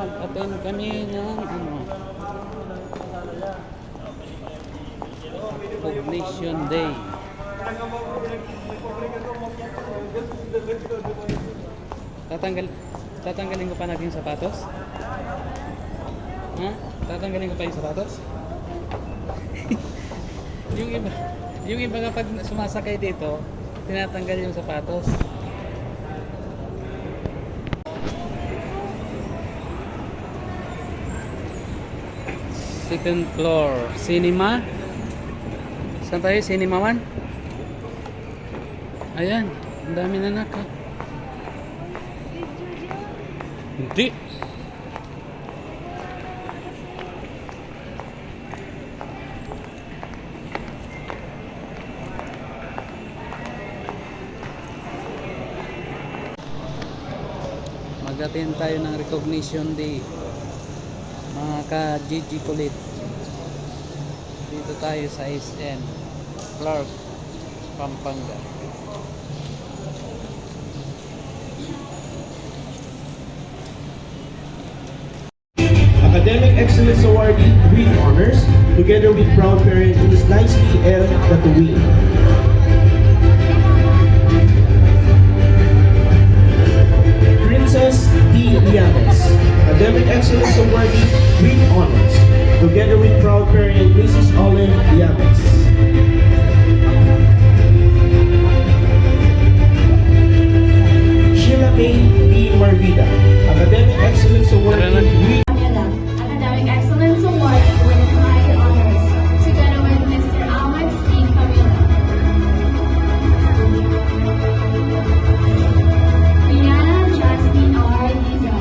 Nag-attend kami ng Recognition Day. Tatanggalin ko pa naging sapatos? Ha? Tatanggalin ko pa yung sapatos? yung iba kapag sumasakay dito, tinatanggal yung sapatos. Second floor, cinema. Saan tayo? Cinema 1? Ayan, ang dami na naka. Hindi. Mag-attend tayo ng Recognition Day, mga ka-GG kulit. Dito tayo sa SM Clark, Pampanga. Academic Excellence Awardee with honors, together with proud parent Ms. Nicely L. Datuwin. Princess D. Llanes, Academic Excellence Awardee with honors, together with proud parent Mrs. Olen Llanes. Sheila May D. Marvida, Academic Excellence Awardee with Academic Excellence Award with high honors, together with Mr. Alex E. Camila. Rihanna Jasmine R. Lizzo.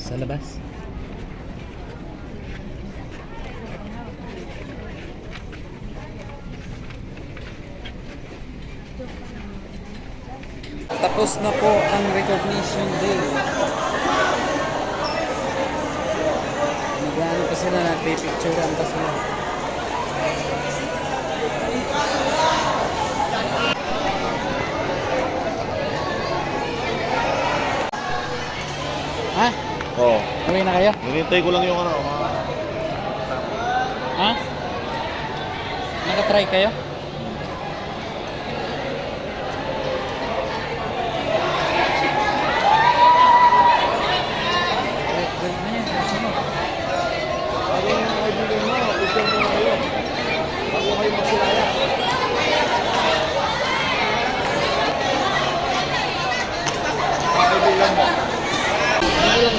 Sa labas. Tapos na po ang Recognition Day. Nag-ano pa sila, nagpipicturean pa sila. Ha? Oo. Uwi na kayo? Hinintay ko lang yung ano. Ha? Naka-try kayo? Lang